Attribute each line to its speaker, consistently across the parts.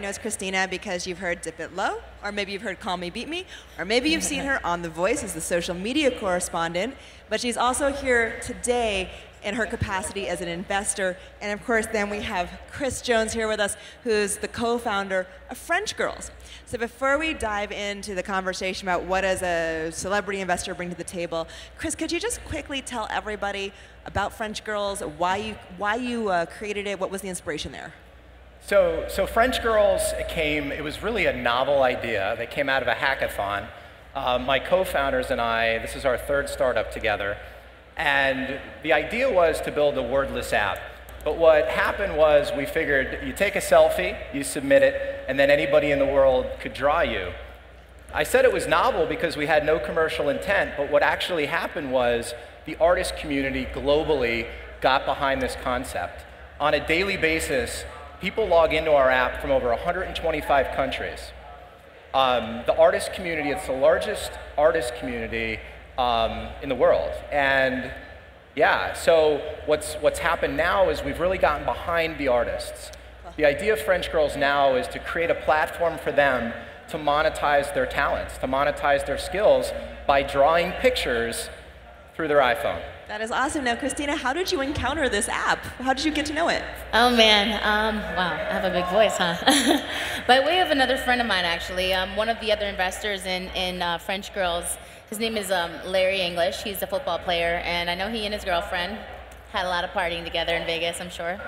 Speaker 1: knows Christina because you've heard Dip It Low, or maybe you've heard Call Me Beat Me, or maybe you've seen her on The Voice as the social media correspondent, but she's also here today in her capacity as an investor. And of course, then we have Chris Jones here with us, who's the co-founder of French Girls. So before we dive into the conversation about what does a celebrity investor bring to the table, Chris, could you just quickly tell everybody about French Girls, why you created it, what was the inspiration there?
Speaker 2: So French Girls it was really a novel idea that came out of a hackathon. My co-founders and I, this is our third startup together, and the idea was to build a wordless app. But what happened was we figured you take a selfie, you submit it, and then anybody in the world could draw you. I said it was novel because we had no commercial intent, but what actually happened was the artist community globally got behind this concept. On a daily basis, people log into our app from over 125 countries. The artist community, it's the largest artist community in the world. And yeah, so what's happened now is we've really gotten behind the artists. The idea of French Girls now is to create a platform for them to monetize their talents, to monetize their skills by drawing pictures through their iPhone.
Speaker 1: That is awesome. Now, Christina, how did you encounter this app? How did you get to know it?
Speaker 3: Oh man, wow, I have a big voice, huh? By way of another friend of mine, actually, one of the other investors in French Girls. His name is Larry English. He's a football player, and I know he and his girlfriend had a lot of partying together in Vegas, I'm sure.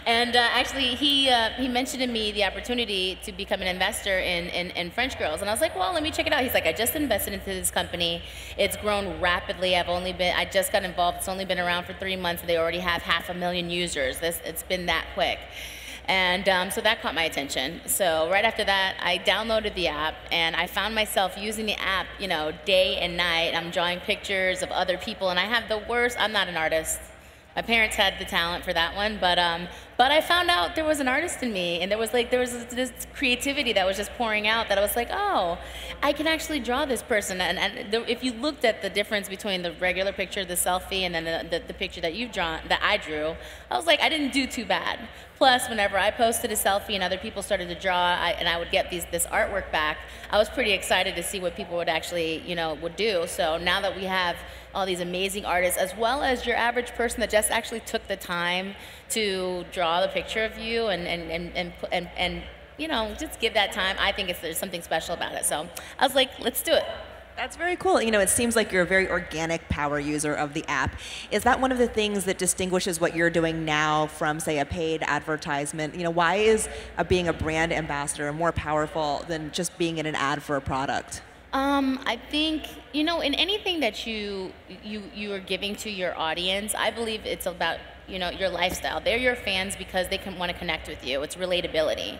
Speaker 3: And actually, he mentioned to me the opportunity to become an investor in French Girls, and I was like, well, let me check it out. He's like, I just invested into this company. It's grown rapidly. I just got involved. It's only been around for 3 months, and they already have 500,000 users. It's been that quick. And so that caught my attention. So right after that, I downloaded the app, and I found myself using the app, you know, day and night. I'm drawing pictures of other people, and I have the worst. I'm not an artist. My parents had the talent for that one, but I found out there was an artist in me, and there was this creativity that was just pouring out that I was like, oh, I can actually draw this person. And if you looked at the difference between the regular picture, the selfie, and then the picture that I drew, I was like, I didn't do too bad. Plus, whenever I posted a selfie and other people started to draw, and I would get this artwork back, I was pretty excited to see what people would actually, would do. So now that we have all these amazing artists, as well as your average person that just actually took the time to draw the picture of you and just give that time, I think there's something special about it. So I was like, let's do it.
Speaker 1: That's very cool. It seems like you're a very organic power user of the app. Is that one of the things that distinguishes what you're doing now from, say, a paid advertisement? Why is being a brand ambassador more powerful than just being in an ad for a product?
Speaker 3: I think, in anything that you are giving to your audience, I believe it's about, your lifestyle. They're your fans because they want to connect with you. It's relatability.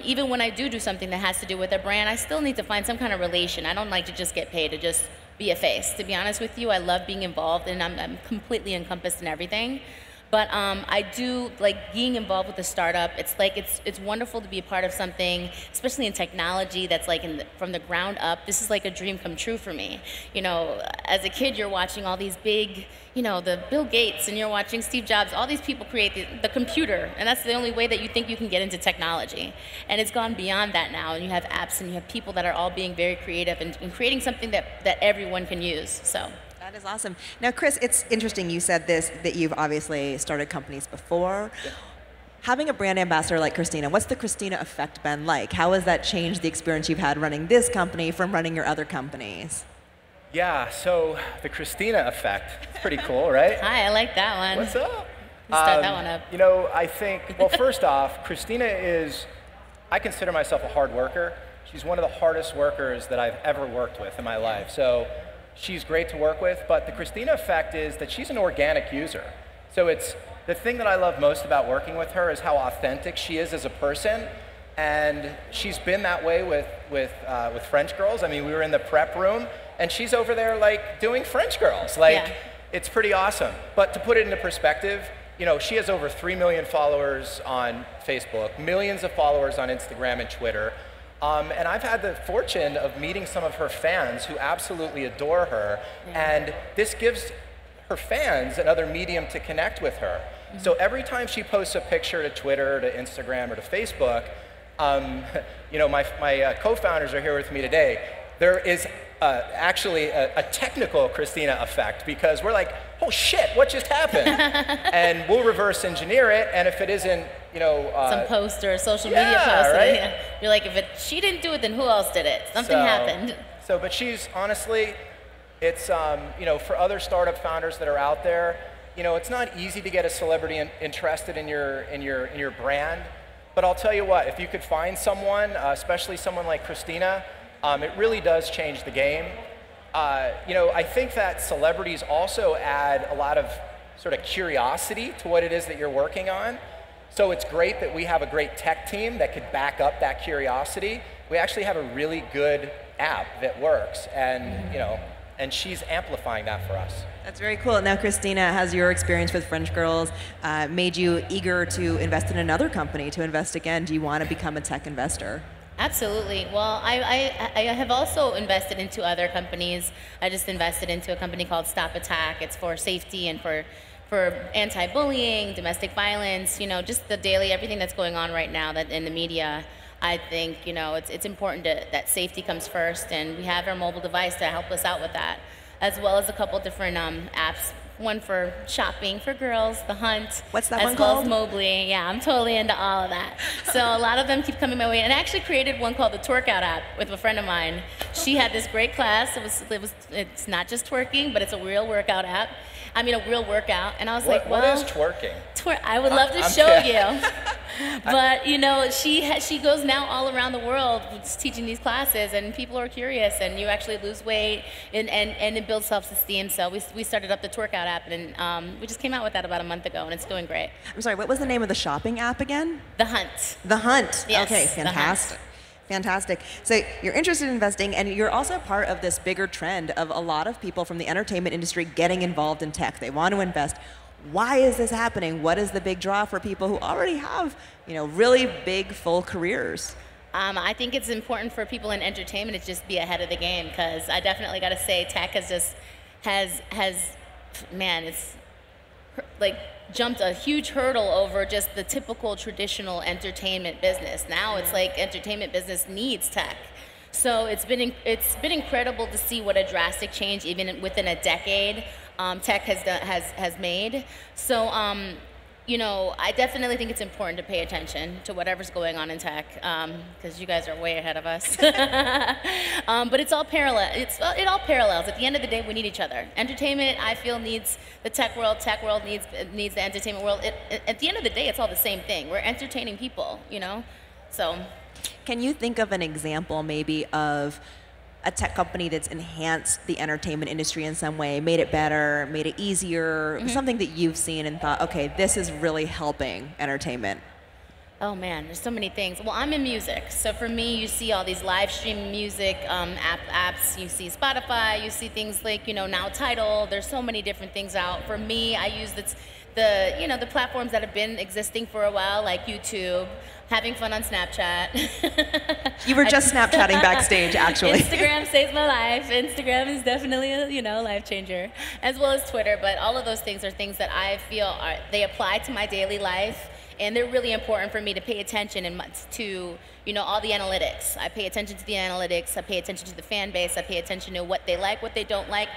Speaker 3: Even when I do something that has to do with a brand, I still need to find some kind of relation. I don't like to just get paid to just be a face. To be honest with you, I love being involved, and I'm completely encompassed in everything. But I do like being involved with a startup. It's wonderful to be a part of something, especially in technology that's like from the ground up. This is like a dream come true for me. As a kid, you're watching all these big, the Bill Gates, and you're watching Steve Jobs. All these people create the computer, and that's the only way that you think you can get into technology. And it's gone beyond that now, and you have apps, and you have people that are all being very creative and creating something that everyone can use. So.
Speaker 1: That is awesome. Now, Chris, it's interesting you said this, that you've obviously started companies before. Yeah. Having a brand ambassador like Christina, what's the Christina Effect been like? How has that changed the experience you've had running this company from running your other companies?
Speaker 2: Yeah, so the Christina Effect, it's pretty cool, right?
Speaker 3: Hi, I like that one.
Speaker 2: What's up?
Speaker 3: Let's start that one up.
Speaker 2: I think, well, first off, Christina I consider myself a hard worker. She's one of the hardest workers that I've ever worked with in my life. So she's great to work with, but the Christina Effect is that she's an organic user. So it's the thing that I love most about working with her is how authentic she is as a person, and she's been that way with French Girls. I mean, we were in the prep room, and she's over there like doing French Girls. It's pretty awesome. But to put it into perspective, she has over 3 million followers on Facebook, millions of followers on Instagram and Twitter. And I've had the fortune of meeting some of her fans who absolutely adore her, and this gives her fans another medium to connect with her. So every time she posts a picture to Twitter, to Instagram, or to Facebook, You know, my co-founders are here with me today. There is actually a technical Christina effect, because we're like, oh shit, what just happened? And we'll reverse engineer it, and if it isn't, you know,
Speaker 3: some post or social media post,
Speaker 2: right?
Speaker 3: You're like, she didn't do it, then who else did it? Something happened.
Speaker 2: But she's honestly, it's you know, for other startup founders that are out there, you know, it's not easy to get a celebrity interested in your brand. But I'll tell you what, if you could find someone, especially someone like Christina, it really does change the game. You know, I think that celebrities also add a lot of sort of curiosity to what it is that you're working on. So it's great that we have a great tech team that could back up that curiosity. We actually have a really good app that works, and you know, and she's amplifying that for us.
Speaker 1: That's very cool. Now, Christina, has your experience with French Girls made you eager to invest in another company, to invest again? Do you want to become a tech investor?
Speaker 3: Absolutely. Well, I have also invested into other companies. I just invested into a company called Stop Attack. It's for safety and for anti-bullying, domestic violence, you know, just the daily, everything that's going on right now that in the media. I think, you know, it's important that safety comes first, and we have our mobile device to help us out with that, as well as a couple different apps. One for shopping for girls, The Hunt.
Speaker 1: What's that one
Speaker 3: called? As
Speaker 1: called?
Speaker 3: well as Mobley. Yeah, I'm totally into all of that. So a lot of them keep coming my way. And I actually created one called the Twerk Out app with a friend of mine. She had this great class. It's not just twerking, but it's a real workout app. I mean, a real workout. And I was like, well,
Speaker 2: what is twerking?
Speaker 3: I would love to show you. But you know, she goes now all around the world teaching these classes, and people are curious, and you actually lose weight, and it builds self-esteem. So we started up the Twerk Out app, and we just came out with that about a month ago, and it's doing great.
Speaker 1: I'm sorry, what was the name of the shopping app again?
Speaker 3: The Hunt.
Speaker 1: The Hunt.
Speaker 3: Yes,
Speaker 1: okay, fantastic. Fantastic. So you're interested in investing, and you're also part of this bigger trend of a lot of people from the entertainment industry getting involved in tech. They want to invest. Why is this happening? What is the big draw for people who already have, you know, really big, full careers?
Speaker 3: I think it's important for people in entertainment to just be ahead of the game, because I definitely got to say tech man, it's like jumped a huge hurdle over just the typical traditional entertainment business. Now it's like entertainment business needs tech. So it's been incredible to see what a drastic change, even within a decade, tech has made. So you know, I definitely think it's important to pay attention to whatever's going on in tech, because you guys are way ahead of us. But it's all parallel. It all parallels. At the end of the day, we need each other. Entertainment, I feel, needs the tech world. Tech world needs the entertainment world. At the end of the day, it's all the same thing. We're entertaining people, you know. So,
Speaker 1: can you think of an example, maybe, of a tech company that's enhanced the entertainment industry in some way, made it better, made it easier, something that you've seen and thought, okay, this is really helping entertainment?
Speaker 3: Oh man, there's so many things. Well, I'm in music, so for me, you see all these live stream music apps. You see Spotify, you see things like, you know, now Tidal. There's so many different things out. For me, I use the platforms that have been existing for a while, like YouTube. Having fun on Snapchat.
Speaker 1: You were just Snapchatting backstage, actually.
Speaker 3: Instagram saves my life. Instagram is definitely a, you know, life changer, as well as Twitter. But all of those things are things that I feel they apply to my daily life, and they're really important for me to pay attention to, you know, all the analytics. I pay attention to the analytics. I pay attention to the fan base. I pay attention to what they like, what they don't like.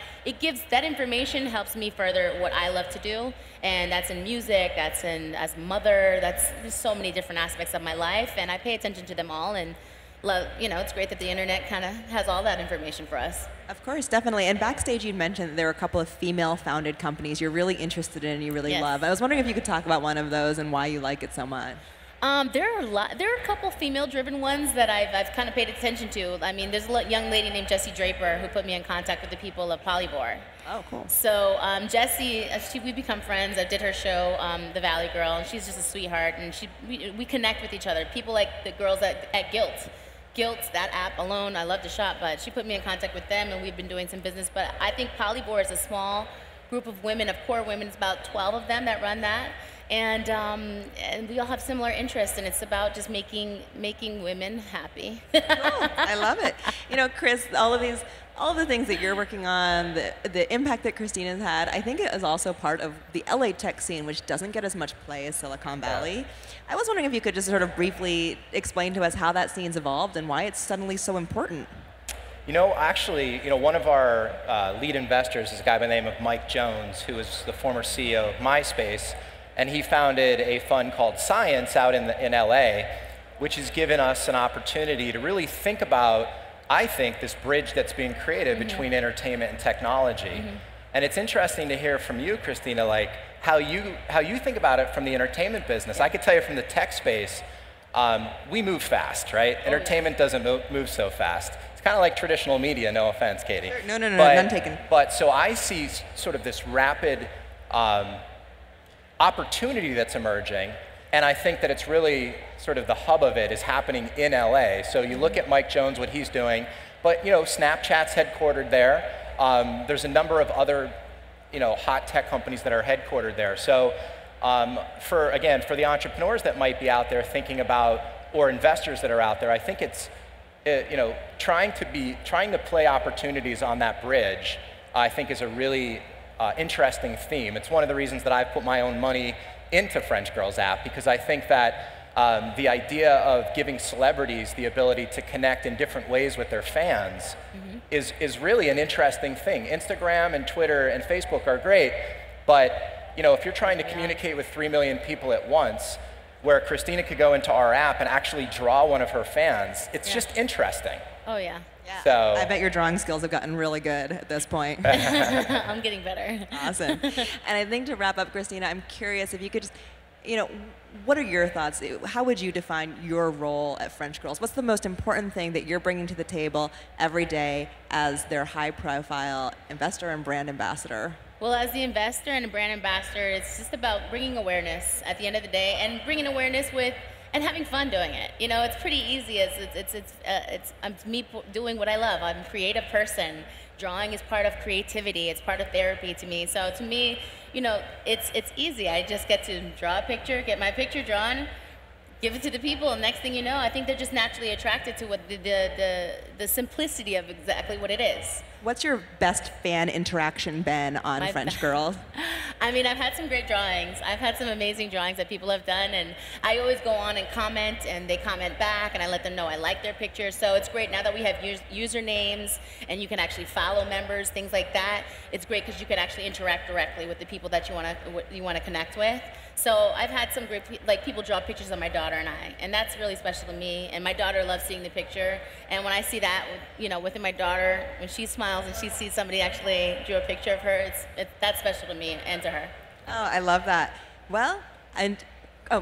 Speaker 3: That information helps me further what I love to do, and that's in music, that's as a mother, there's so many different aspects of my life, and I pay attention to them all, and love, you know, it's great that the internet kind of has all that information for us.
Speaker 1: Of course, definitely. And backstage, you mentioned there are a couple of female-founded companies you're really interested in and you really love. I was wondering if you could talk about one of those and why you like it so much.
Speaker 3: There are a couple female-driven ones that I've kind of paid attention to. I mean, there's a young lady named Draper who put me in contact with the people of Polybore.
Speaker 1: Oh, cool.
Speaker 3: So Jessie, we become friends. I did her show, The Valley Girl, and she's just a sweetheart. And we connect with each other. People like the girls at Guilt, that app alone, I love to shop, but she put me in contact with them, and we've been doing some business. But I think Polybore is a small group of women, of core women. It's about 12 of them that run that. And we all have similar interests, and it's about just making women happy.
Speaker 1: Cool. I love it. You know, Chris, all of all the things that you're working on, the impact that Christina's had, I think it is also part of the LA tech scene, which doesn't get as much play as Silicon Valley. I was wondering if you could just sort of briefly explain to us how that scene's evolved and why it's suddenly so important.
Speaker 2: You know, actually, one of our lead investors is a guy by the name of Mike Jones, who is the former CEO of MySpace, and he founded a fund called Science out in LA, which has given us an opportunity to really think about, I think, this bridge that's being created between entertainment and technology. And it's interesting to hear from you, Christina, like how you think about it from the entertainment business. I could tell you from the tech space, we move fast, right? Entertainment doesn't move so fast. It's kind of like traditional media, no offense, Katie.
Speaker 1: No, none taken.
Speaker 2: But so I see sort of this rapid opportunity that's emerging, and I think that it's really sort of the hub of it is happening in LA. So you look at Mike Jones, what he's doing, but Snapchat's headquartered there. There's a number of other hot tech companies that are headquartered there. So for the entrepreneurs that might be out there thinking about, or investors that are out there, I think it's trying to play opportunities on that bridge, I think is a really interesting theme. It's one of the reasons that I've put my own money into French Girls app, because I think that the idea of giving celebrities the ability to connect in different ways with their fans is really an interesting thing. Instagram and Twitter and Facebook are great, but if you're trying to communicate with 3 million people at once, where Christina could go into our app and actually draw one of her fans, it's just interesting.
Speaker 3: Oh, yeah.
Speaker 1: So I bet your drawing skills have gotten really good at this point.
Speaker 3: I'm getting better.
Speaker 1: Awesome. And I think to wrap up, Christina, I'm curious if you could just, what are your thoughts? How would you define your role at French Girls? What's the most important thing that you're bringing to the table every day as their high-profile investor and brand ambassador?
Speaker 3: Well, as the investor and a brand ambassador, it's just about bringing awareness at the end of the day, and bringing awareness with and having fun doing it. It's pretty easy. It's me doing what I love. I'm a creative person. Drawing is part of creativity. It's part of therapy to me. So to me, it's easy. I just get to draw a picture, get my picture drawn, give it to the people, and next thing you know, I think they're just naturally attracted to what the simplicity of exactly what it is.
Speaker 1: What's your best fan interaction been on French Girls?
Speaker 3: I mean, I've had some great drawings. I've had some amazing drawings that people have done, and I always go on and comment, and they comment back, and I let them know I like their pictures. So it's great now that we have usernames, and you can actually follow members, things like that. It's great because you can actually interact directly with the people that you want to connect with. So I've had some great, people draw pictures of my daughter and I, and that's really special to me. And my daughter loves seeing the picture. And when I see that, within my daughter, when she smiles and she sees somebody actually drew a picture of her, that's special to me and to her.
Speaker 1: Oh, I love that. Well, and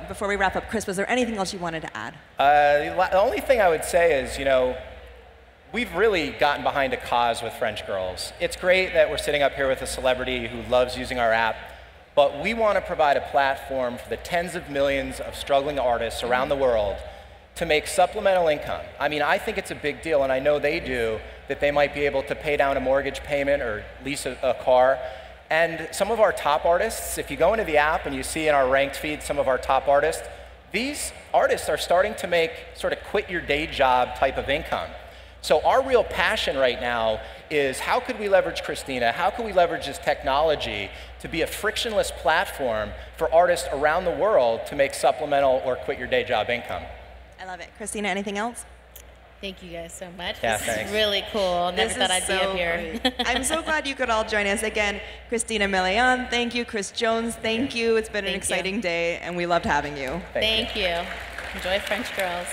Speaker 1: before we wrap up, Chris, was there anything else you wanted to add?
Speaker 2: The only thing I would say is, we've really gotten behind a cause with French Girls. It's great that we're sitting up here with a celebrity who loves using our app. But we want to provide a platform for the tens of millions of struggling artists around the world to make supplemental income. I mean, I think it's a big deal, and I know they do, that they might be able to pay down a mortgage payment or lease a car. And some of our top artists, if you go into the app and you see in our ranked feed some of our top artists, these artists are starting to make sort of quit your day job type of income. So our real passion right now is how could we leverage Christina, how could we leverage this technology to be a frictionless platform for artists around the world to make supplemental or quit your day job income.
Speaker 1: I love it. Christina, anything else?
Speaker 3: Thank you guys so much.
Speaker 2: Yeah,
Speaker 3: this is really cool. Never thought I'd be up here.
Speaker 1: I'm so glad you could all join us. Again, Christina Milian, thank you. Chris Jones, thank you. It's been an exciting day, and we loved having you.
Speaker 3: Thank you. Enjoy French Girls.